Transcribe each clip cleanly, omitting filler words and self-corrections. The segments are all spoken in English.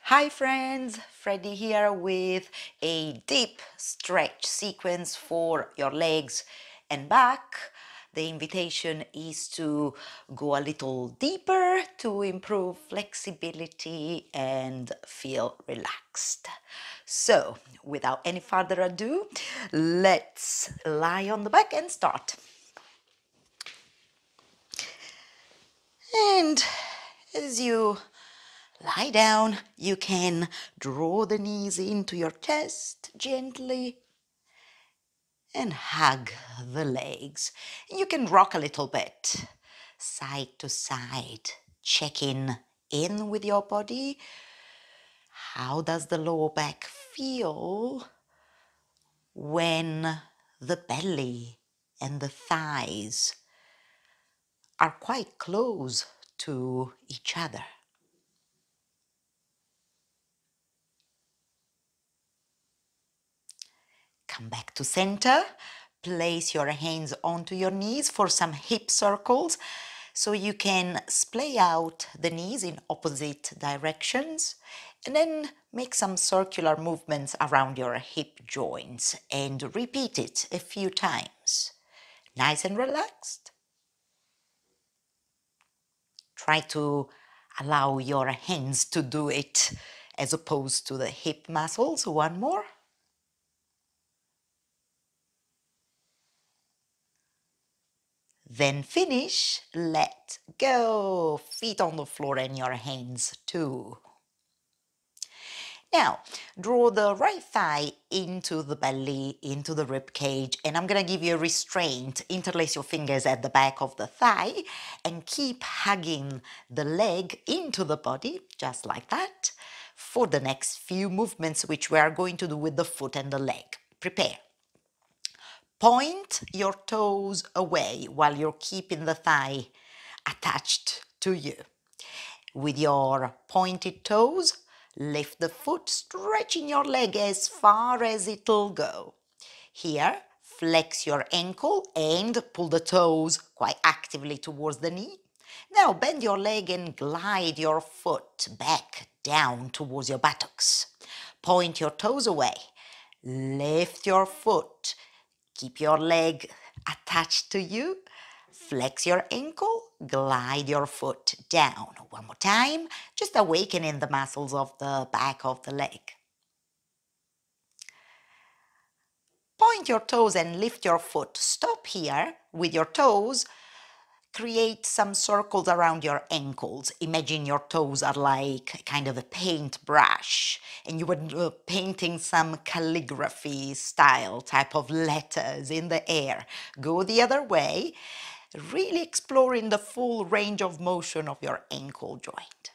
Hi friends, Freddy here with a deep stretch sequence for your legs and back. The invitation is to go a little deeper to improve flexibility and feel relaxed. So, without any further ado, let's lie on the back and start. And as you lie down, you can draw the knees into your chest gently and hug the legs. And you can rock a little bit, side to side, checking in with your body. How does the lower back feel when the belly and the thighs are quite close to each other? Come back to center. Place your hands onto your knees for some hip circles so you can splay out the knees in opposite directions, and then make some circular movements around your hip joints and repeat it a few times. Nice and relaxed. Try to allow your hands to do it as opposed to the hip muscles. One more. Then finish, let go. Feet on the floor and your hands too. Now, draw the right thigh into the belly, into the rib cage, and I'm gonna give you a restraint. Interlace your fingers at the back of the thigh and keep hugging the leg into the body, just like that, for the next few movements, which we are going to do with the foot and the leg. Prepare. Point your toes away while you're keeping the thigh attached to you. With your pointed toes, lift the foot, stretching your leg as far as it'll go. Here, flex your ankle and pull the toes quite actively towards the knee. Now bend your leg and glide your foot back down towards your buttocks. Point your toes away. Lift your foot. Keep your leg attached to you. Flex your ankle, glide your foot down. One more time, just awakening the muscles of the back of the leg. Point your toes and lift your foot. Stop here with your toes. Create some circles around your ankles. Imagine your toes are like kind of a paintbrush and you were painting some calligraphy style type of letters in the air. Go the other way, really exploring the full range of motion of your ankle joint.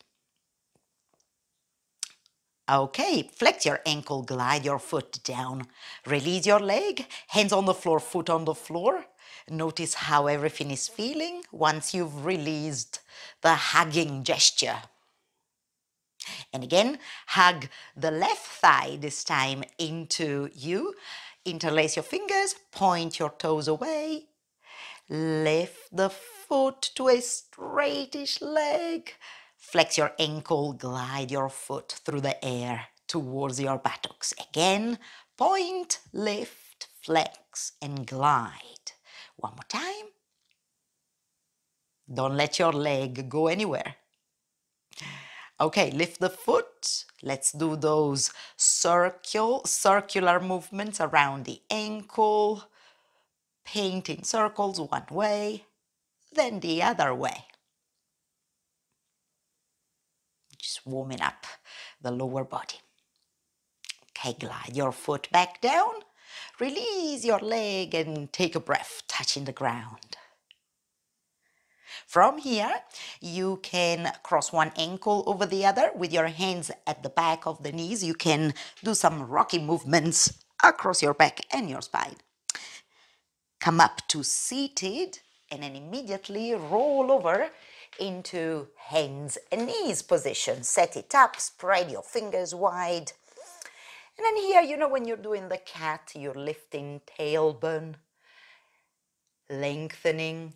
Okay, flex your ankle, glide your foot down. Release your leg, hands on the floor, foot on the floor. Notice how everything is feeling once you've released the hugging gesture. And again, hug the left thigh this time into you. Interlace your fingers, point your toes away. Lift the foot to a straightish leg. Flex your ankle, glide your foot through the air towards your buttocks. Again, point, lift, flex, and glide. One more time. Don't let your leg go anywhere. Okay, lift the foot. Let's do those circular movements around the ankle. Painting circles one way, then the other way. Just warming up the lower body. Okay, glide your foot back down. Release your leg and take a breath, touching the ground. From here, you can cross one ankle over the other with your hands at the back of the knees. You can do some rocky movements across your back and your spine. Come up to seated and then immediately roll over into hands and knees position. Set it up, spread your fingers wide And then here, you know, when you're doing the cat, you're lifting tailbone, lengthening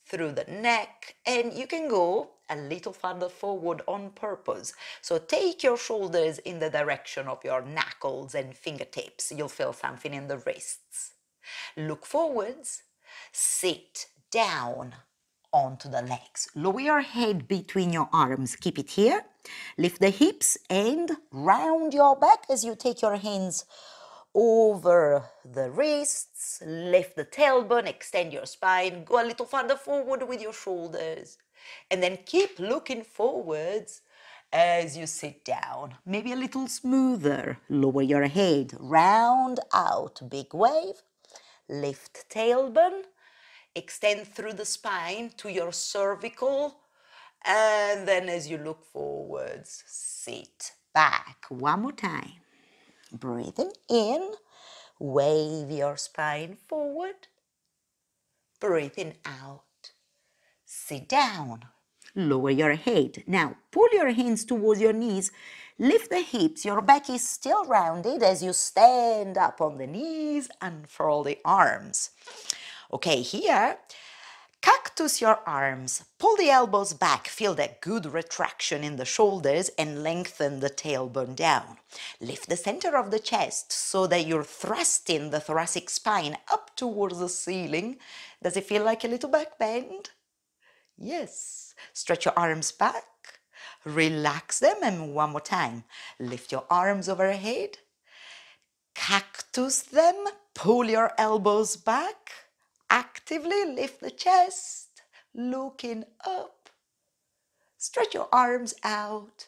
through the neck, and you can go a little further forward on purpose. So take your shoulders in the direction of your knuckles and fingertips. You'll feel something in the wrists. Look forwards, sit down onto the legs. Lower your head between your arms. Keep it here. Lift the hips and round your back as you take your hands over the wrists. Lift the tailbone, extend your spine. Go a little further forward with your shoulders. And then keep looking forwards as you sit down. Maybe a little smoother. Lower your head. Round out. Big wave. Lift tailbone. Extend through the spine to your cervical, and then as you look forwards, sit back. One more time. Breathing in, wave your spine forward. Breathing out, sit down. Lower your head. Now, pull your hands towards your knees. Lift the hips. Your back is still rounded as you stand up on the knees. Unfurl the arms. Okay, here, cactus your arms. Pull the elbows back. Feel that good retraction in the shoulders and lengthen the tailbone down. Lift the center of the chest so that you're thrusting the thoracic spine up towards the ceiling. Does it feel like a little back bend? Yes. Stretch your arms back. Relax them, and one more time. Lift your arms overhead. Cactus them. Pull your elbows back. Actively lift the chest, looking up. Stretch your arms out,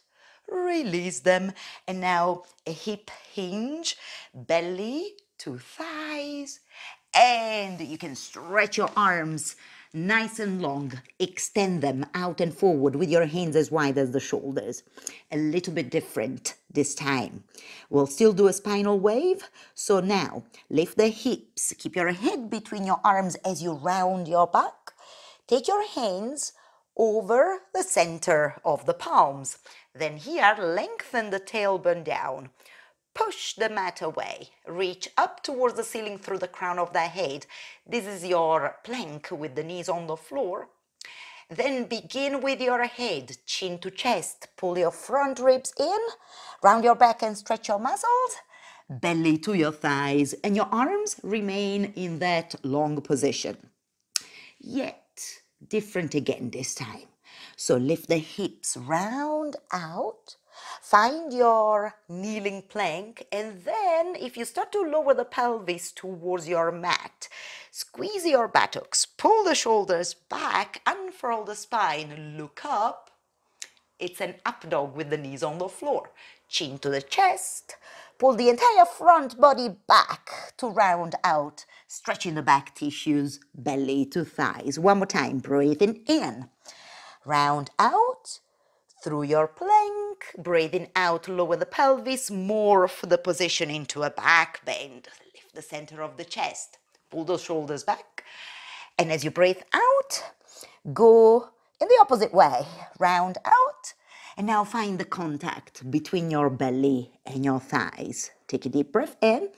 release them, and now a hip hinge, belly to thighs, and you can stretch your arms nice and long. Extend them out and forward with your hands as wide as the shoulders. A little bit different this time. We'll still do a spinal wave. So now, lift the hips. Keep your head between your arms as you round your back. Take your hands over the center of the palms. Then here, lengthen the tailbone down. Push the mat away. Reach up towards the ceiling through the crown of the head. This is your plank with the knees on the floor. Then begin with your head, chin to chest. Pull your front ribs in, round your back and stretch your muscles. Belly to your thighs, and your arms remain in that long position. Yet, different again this time. So lift the hips round out. Find your kneeling plank, and then if you start to lower the pelvis towards your mat, squeeze your buttocks, pull the shoulders back, unfurl the spine, look up. It's an up dog with the knees on the floor. Chin to the chest. Pull the entire front body back to round out, stretching the back tissues, belly to thighs. One more time, breathing in. Round out through your plank. Breathing out, lower the pelvis, morph the position into a back bend. Lift the center of the chest. Pull those shoulders back. And as you breathe out, go in the opposite way. Round out. And now find the contact between your belly and your thighs. Take a deep breath in.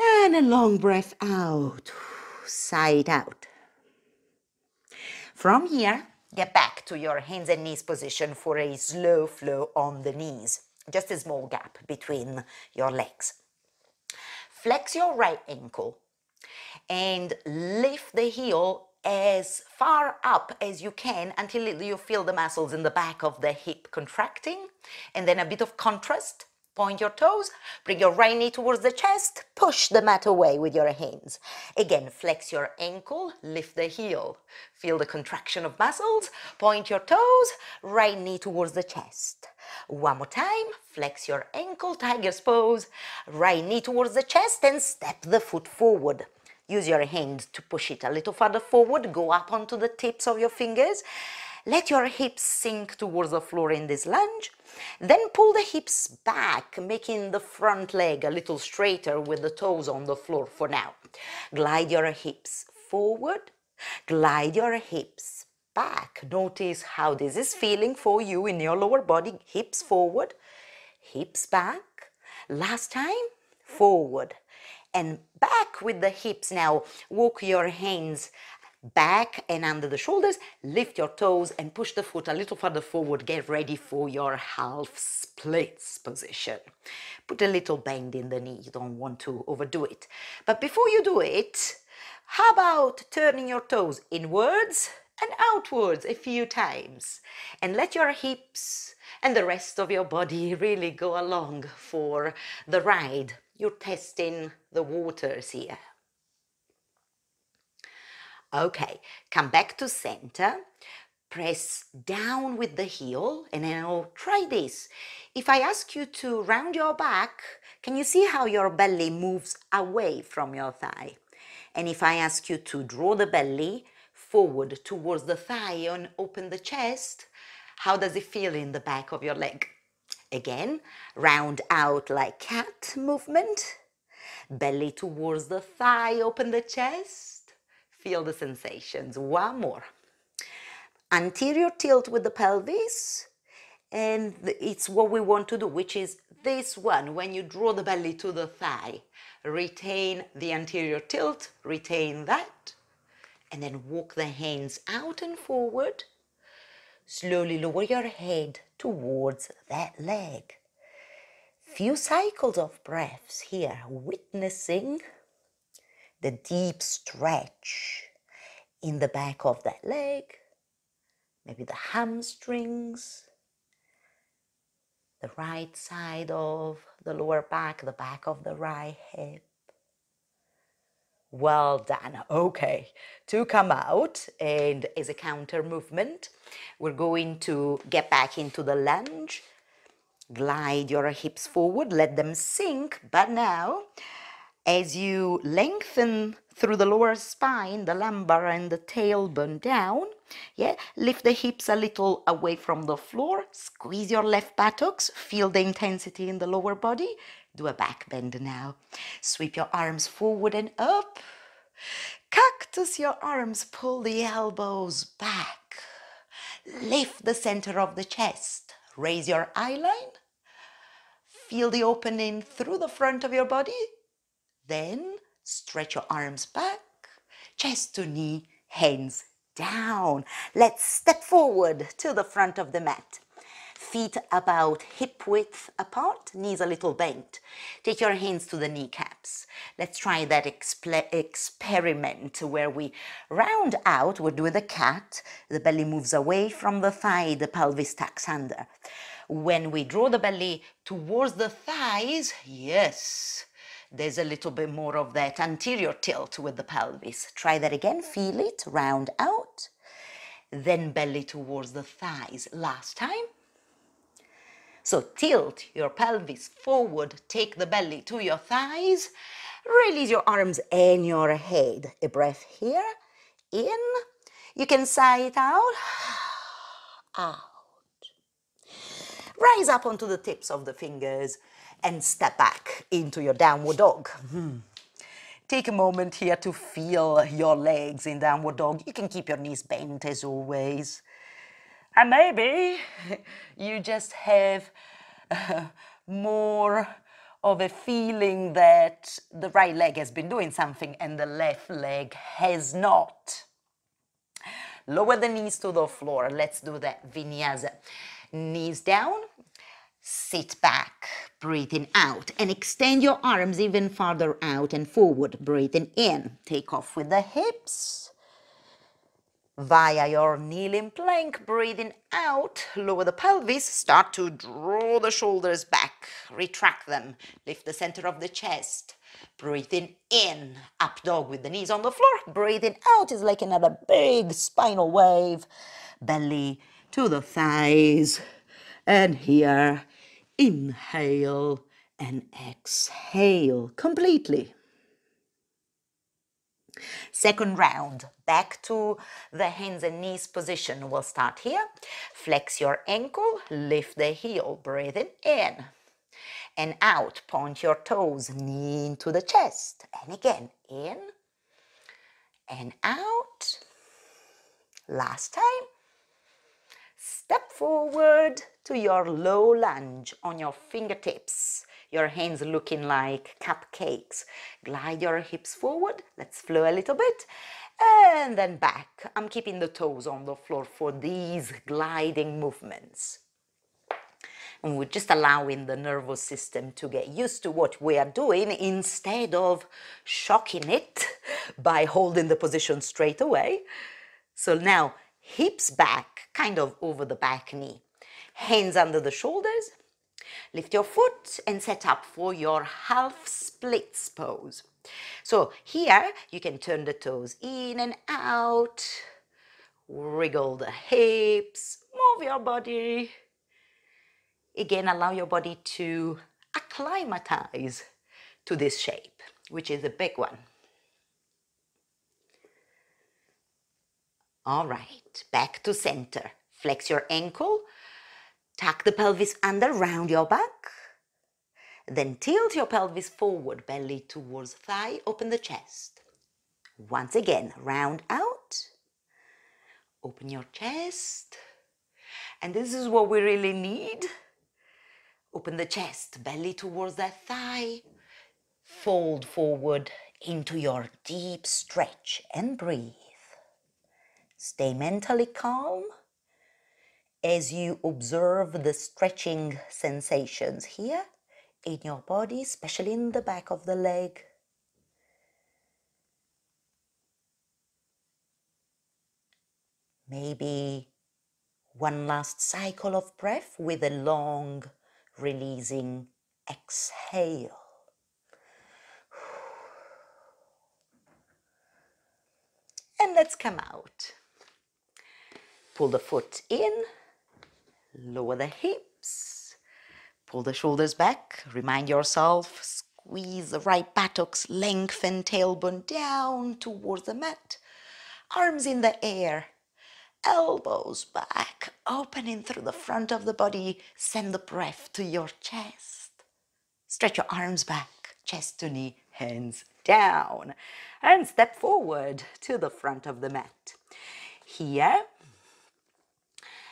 And a long breath out. Sigh it out. From here, get back to your hands and knees position for a slow flow on the knees. Just a small gap between your legs. Flex your right ankle and lift the heel as far up as you can until you feel the muscles in the back of the hip contracting. And then a bit of contrast. Point your toes, bring your right knee towards the chest, push the mat away with your hands. Again, flex your ankle, lift the heel. Feel the contraction of muscles, point your toes, right knee towards the chest. One more time, flex your ankle, tiger's pose, right knee towards the chest and step the foot forward. Use your hand to push it a little further forward, go up onto the tips of your fingers. Let your hips sink towards the floor in this lunge. Then pull the hips back, making the front leg a little straighter with the toes on the floor for now. Glide your hips forward, glide your hips back. Notice how this is feeling for you in your lower body. Hips forward, hips back. Last time, forward and back with the hips. Now walk your hands back and under the shoulders, lift your toes and push the foot a little further forward. Get ready for your half splits position. Put a little bend in the knee, you don't want to overdo it. But before you do it, how about turning your toes inwards and outwards a few times and let your hips and the rest of your body really go along for the ride. You're testing the waters here. Okay, come back to center. Press down with the heel and now try this. If I ask you to round your back, can you see how your belly moves away from your thigh? And if I ask you to draw the belly forward towards the thigh and open the chest, how does it feel in the back of your leg? Again, round out like cat movement. Belly towards the thigh, open the chest. Feel the sensations. One more. Anterior tilt with the pelvis. And it's what we want to do, which is this one. When you draw the belly to the thigh, retain the anterior tilt, retain that. And then walk the hands out and forward. Slowly lower your head towards that leg. Few cycles of breaths here, witnessing the deep stretch in the back of that leg, maybe the hamstrings, the right side of the lower back, the back of the right hip. Well done. Okay, to come out and as a counter movement, we're going to get back into the lunge. Glide your hips forward, let them sink, but now as you lengthen through the lower spine, the lumbar and the tailbone down, lift the hips a little away from the floor, squeeze your left buttocks, feel the intensity in the lower body. Do a back bend now. Sweep your arms forward and up. Cactus your arms, pull the elbows back. Lift the center of the chest. Raise your eye line. Feel the opening through the front of your body. Then stretch your arms back, chest to knee, hands down. Let's step forward to the front of the mat. Feet about hip width apart, knees a little bent. Take your hands to the kneecaps. Let's try that experiment where we round out, we're doing the cat, the belly moves away from the thigh, the pelvis tucks under. When we draw the belly towards the thighs, yes, there's a little bit more of that anterior tilt with the pelvis. Try that again, feel it, round out, then belly towards the thighs. Last time. So tilt your pelvis forward, take the belly to your thighs, release your arms and your head. A breath here, in. You can sigh it out, out. Rise up onto the tips of the fingers and step back into your downward dog. Take a moment here to feel your legs in downward dog. You can keep your knees bent as always. And maybe you just have more of a feeling that the right leg has been doing something and the left leg has not. Lower the knees to the floor. Let's do that vinyasa. Knees down, sit back, breathing out, and extend your arms even farther out and forward, breathing in. Take off with the hips. Via your kneeling plank, breathing out, lower the pelvis, start to draw the shoulders back, retract them, lift the center of the chest, breathing in, up dog with the knees on the floor, breathing out is like another big spinal wave, belly to the thighs, and here, inhale and exhale completely. Second round, back to the hands and knees position. We'll start here. Flex your ankle, lift the heel, breathing in and out. Point your toes, knee into the chest. And again, in and out. Last time. Step forward to your low lunge on your fingertips. your hands looking like cupcakes. Glide your hips forward. Let's flow a little bit. And then back. I'm keeping the toes on the floor for these gliding movements. And we're just allowing the nervous system to get used to what we are doing instead of shocking it by holding the position straight away. So now, hips back, kind of over the back knee. Hands under the shoulders. Lift your foot and set up for your half splits pose. So here, you can turn the toes in and out. Wriggle the hips. Move your body. Again, allow your body to acclimatize to this shape, which is a big one. All right, back to center. Flex your ankle, tuck the pelvis under, round your back. Then tilt your pelvis forward, belly towards thigh, open the chest. Once again, round out, open your chest. And this is what we really need. Open the chest, belly towards that thigh. Fold forward into your deep stretch and breathe. Stay mentally calm as you observe the stretching sensations here in your body, especially in the back of the leg. Maybe one last cycle of breath with a long releasing exhale. And let's come out. Pull the foot in, lower the hips, pull the shoulders back, remind yourself, squeeze the right buttocks, lengthen tailbone down towards the mat, arms in the air, elbows back, opening through the front of the body, send the breath to your chest. Stretch your arms back, chest to knee, hands down, and step forward to the front of the mat. Here,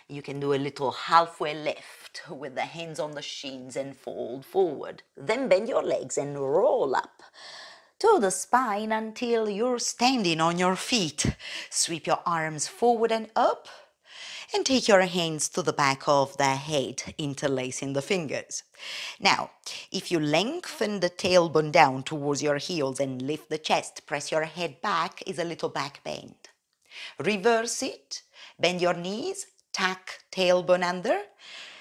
you can do a little halfway lift with the hands on the shins and fold forward. Then bend your legs and roll up to the spine until you're standing on your feet. Sweep your arms forward and up and take your hands to the back of the head, interlacing the fingers. Now, if you lengthen the tailbone down towards your heels and lift the chest, press your head back, is a little back bend. Reverse it, bend your knees, tuck tailbone under,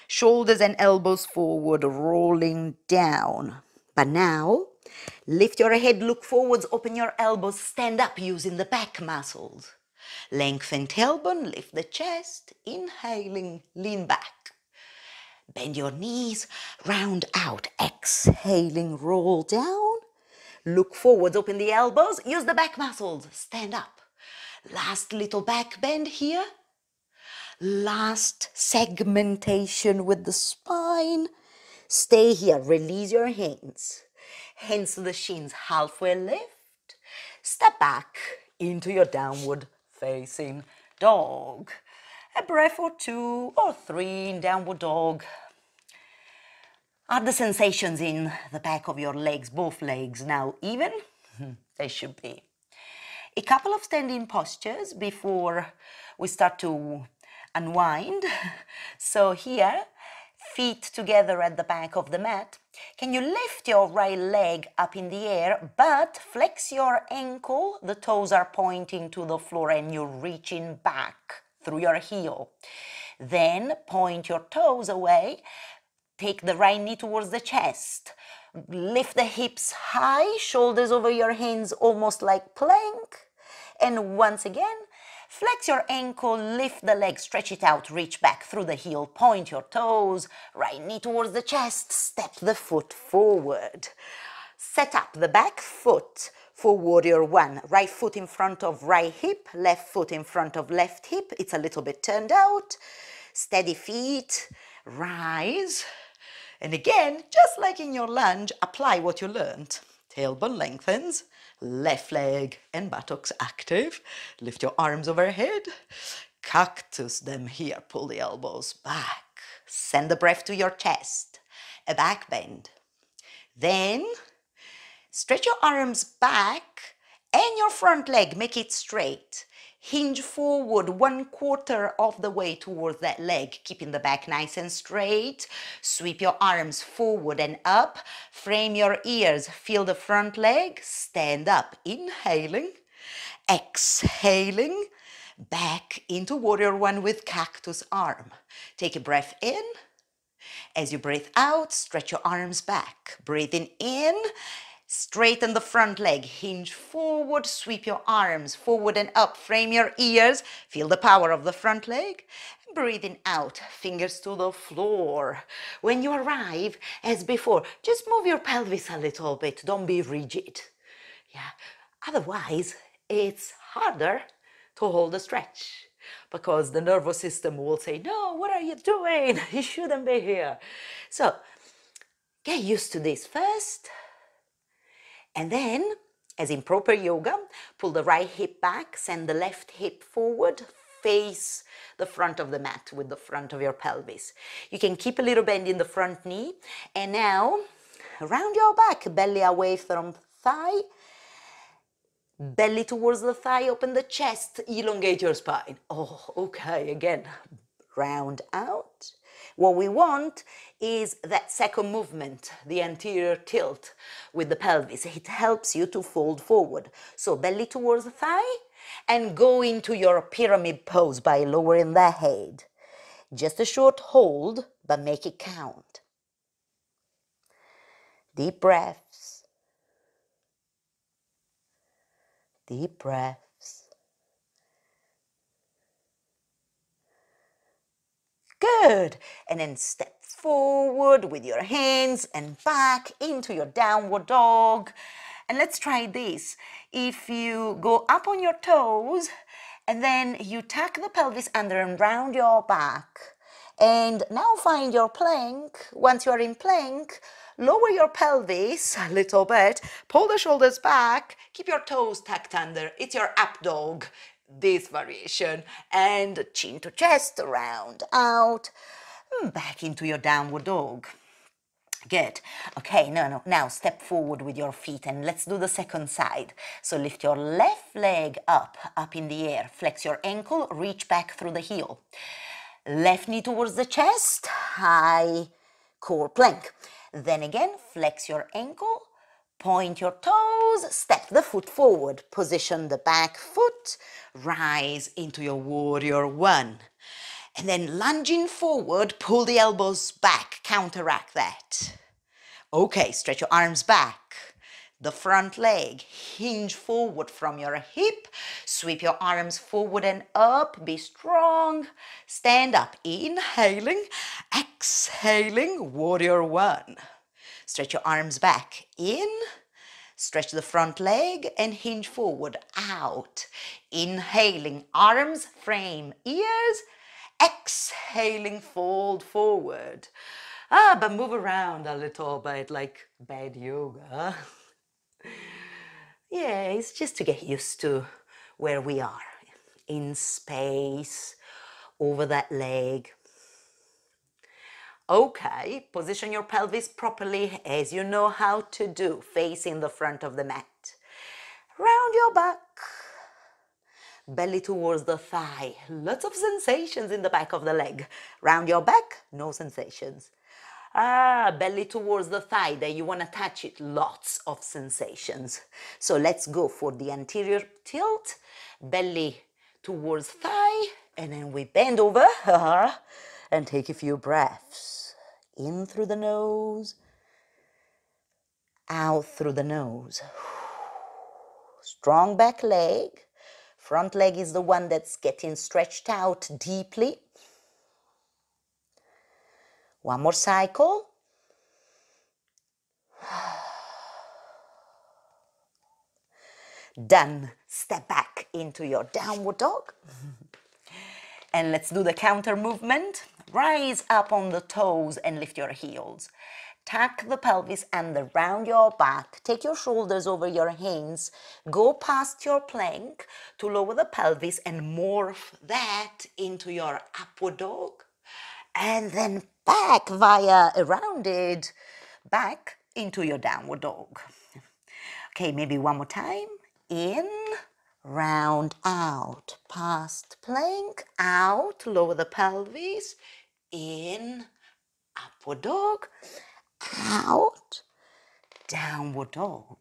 shoulders and elbows forward, rolling down. But now, lift your head, look forwards, open your elbows, stand up using the back muscles. Lengthen tailbone, lift the chest, inhaling, lean back. Bend your knees, round out, exhaling, roll down. Look forwards, open the elbows, use the back muscles, stand up. Last little back bend here. Last segmentation with the spine. Stay here, release your hands. Hands to the shins, halfway lift. Step back into your downward facing dog. A breath or 2 or 3 in downward dog. Are the sensations in the back of your legs, both legs, now even? They should be. A couple of standing postures before we start to unwind. So here, feet together at the back of the mat. Can you lift your right leg up in the air, but flex your ankle? The toes are pointing to the floor and you're reaching back through your heel. Then point your toes away. Take the right knee towards the chest. Lift the hips high, shoulders over your hands, almost like plank. And once again, flex your ankle, lift the leg, stretch it out, reach back through the heel, point your toes, right knee towards the chest, step the foot forward. Set up the back foot for warrior 1. Right foot in front of right hip, left foot in front of left hip. It's a little bit turned out. Steady feet, rise. And again, just like in your lunge, apply what you learned. Tailbone lengthens, left leg and buttocks active. Lift your arms overhead. Cactus them here. Pull the elbows back. Send the breath to your chest. A back bend. Then stretch your arms back and your front leg, make it straight. Hinge forward 1/4 of the way towards that leg, keeping the back nice and straight. Sweep your arms forward and up. Frame your ears, feel the front leg. Stand up, inhaling, exhaling, back into warrior one with cactus arm. Take a breath in. As you breathe out, stretch your arms back. Breathing in, straighten the front leg, hinge forward, sweep your arms forward and up, frame your ears, feel the power of the front leg. Breathing out, fingers to the floor. When you arrive, as before, just move your pelvis a little bit, don't be rigid. Yeah, otherwise it's harder to hold a stretch because the nervous system will say, no, what are you doing? You shouldn't be here. So get used to this first. And then, as in proper yoga, pull the right hip back, send the left hip forward, face the front of the mat with the front of your pelvis. You can keep a little bend in the front knee. And now, round your back, belly away from thigh, belly towards the thigh, open the chest, elongate your spine. Oh, okay, again, round out. What we want is that second movement, the anterior tilt with the pelvis. It helps you to fold forward. So belly towards the thigh and go into your pyramid pose by lowering the head. Just a short hold, but make it count. Deep breaths. Deep breaths. Good. And then step forward with your hands and back into your downward dog. And let's try this. If you go up on your toes and then you tuck the pelvis under and round your back. And now find your plank. Once you are in plank, lower your pelvis a little bit, pull the shoulders back, keep your toes tucked under. It's your up dog, this variation. And chin to chest, round out, back into your downward dog. Good. Okay, now step forward with your feet and let's do the second side. So lift your left leg up in the air. Flex your ankle, reach back through the heel. Left knee towards the chest, high core plank. Then again, flex your ankle, point your toes, step the foot forward. Position the back foot, rise into your warrior one. And then lunging forward, pull the elbows back, counteract that. Okay, stretch your arms back. The front leg, hinge forward from your hip, sweep your arms forward and up, be strong, stand up, inhaling, exhaling, warrior one. Stretch your arms back, in, stretch the front leg and hinge forward, out, inhaling, arms, frame, ears, exhaling, fold forward. But move around a little bit like bad yoga. Yeah, it's just to get used to where we are, in space, over that leg. Okay, position your pelvis properly as you know how to do, facing the front of the mat. Round your back, belly towards the thigh. Lots of sensations in the back of the leg. Round your back, no sensations. Belly towards the thigh, there you want to touch it, lots of sensations. So let's go for the anterior tilt, belly towards thigh, and then we bend over and take a few breaths. In through the nose, out through the nose. Strong back leg. Front leg is the one that's getting stretched out deeply. One more cycle. Done. Step back into your downward dog. And let's do the counter movement. Rise up on the toes and lift your heels. Tuck the pelvis under, round your back. Take your shoulders over your hands. Go past your plank to lower the pelvis and morph that into your upward dog. And then back via a rounded back into your downward dog. Okay, maybe one more time. In, round, out, past plank, out, lower the pelvis, in, upward dog, out, downward dog.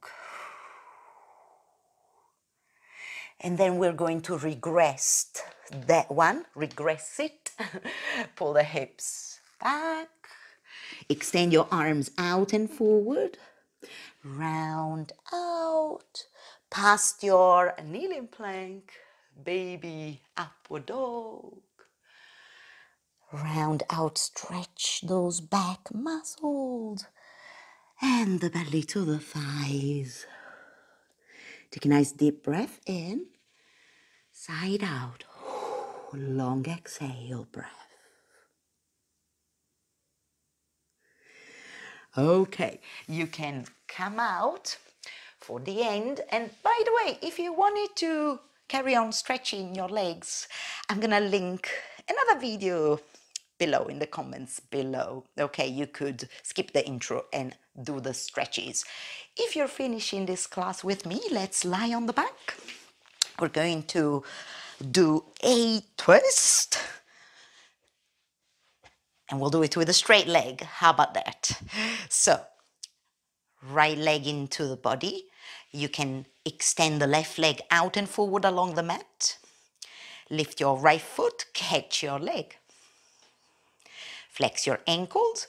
And then we're going to regress that one, regress it, pull the hips back, extend your arms out and forward, round out, past your kneeling plank, baby upward dog. Round out, stretch those back muscles and the belly to the thighs. Take a nice deep breath in, side out, long exhale breath. Okay, you can come out for the end. And by the way, if you wanted to carry on stretching your legs, I'm gonna link another video below in the comments below. Okay, you could skip the intro and do the stretches. If you're finishing this class with me, let's lie on the back. We're going to do a twist. And we'll do it with a straight leg. How about that? So, right leg into the body. You can extend the left leg out and forward along the mat. Lift your right foot, catch your leg. Flex your ankles.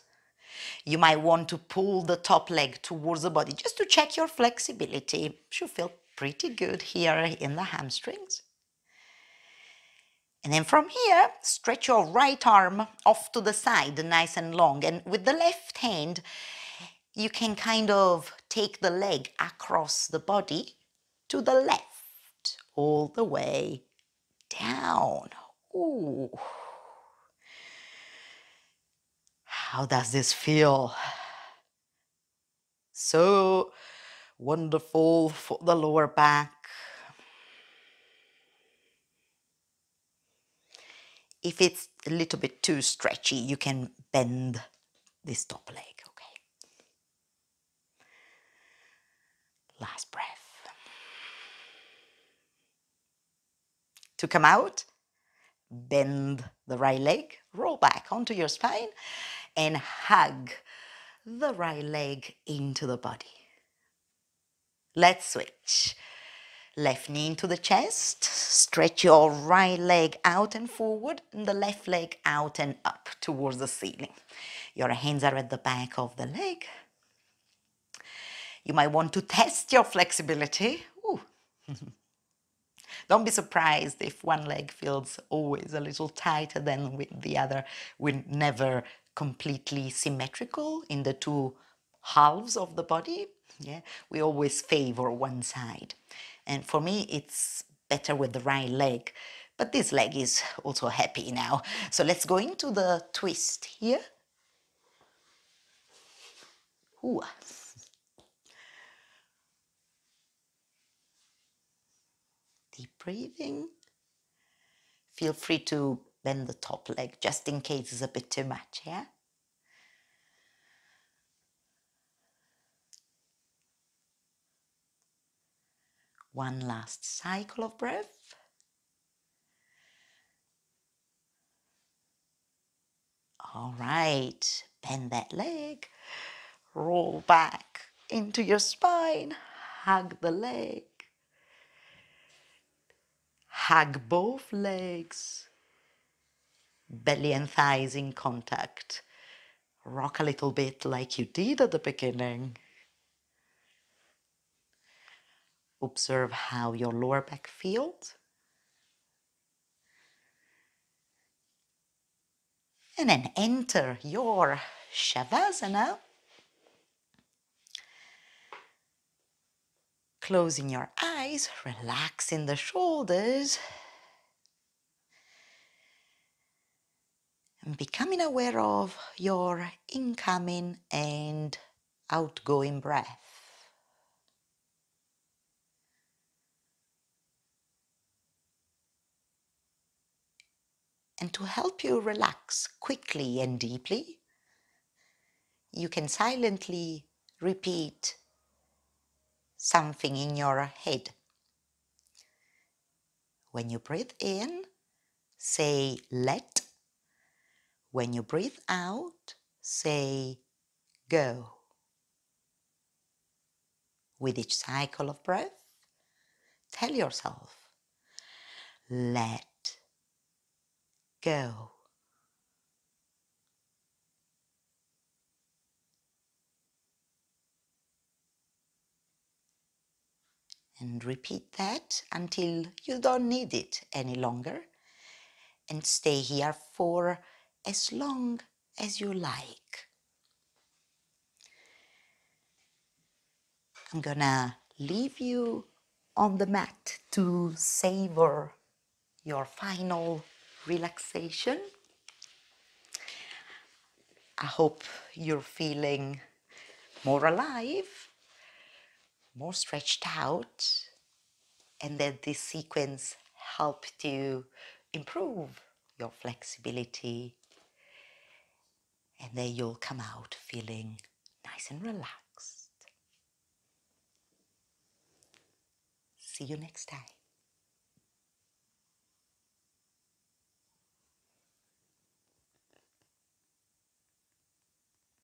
You might want to pull the top leg towards the body just to check your flexibility. Should feel pretty good here in the hamstrings. And then from here, stretch your right arm off to the side, nice and long. And with the left hand, you can kind of take the leg across the body to the left, all the way down. Ooh. How does this feel? So wonderful for the lower back. If it's a little bit too stretchy, you can bend this top leg, okay? Last breath. To come out, bend the right leg, roll back onto your spine, and hug the right leg into the body. Let's switch. Left knee into the chest, stretch your right leg out and forward, and the left leg out and up towards the ceiling. Your hands are at the back of the leg. You might want to test your flexibility. Ooh. Don't be surprised if one leg feels always a little tighter than with the other. We're never completely symmetrical in the two halves of the body. Yeah, we always favor one side. And for me, it's better with the right leg. But this leg is also happy now. So let's go into the twist here. Ooh. Deep breathing. Feel free to bend the top leg just in case it's a bit too much, yeah? One last cycle of breath. All right, bend that leg, roll back into your spine, hug the leg, hug both legs, belly and thighs in contact. Rock a little bit like you did at the beginning. Observe how your lower back feels. And then enter your Shavasana. Closing your eyes, relaxing the shoulders, and becoming aware of your incoming and outgoing breath. And to help you relax quickly and deeply, you can silently repeat something in your head. When you breathe in, say let. When you breathe out, say go. With each cycle of breath, tell yourself, let go. And repeat that until you don't need it any longer. And stay here for as long as you like. I'm gonna leave you on the mat to savor your final relaxation. I hope you're feeling more alive, more stretched out, and that this sequence helped you improve your flexibility, and then you'll come out feeling nice and relaxed. See you next time.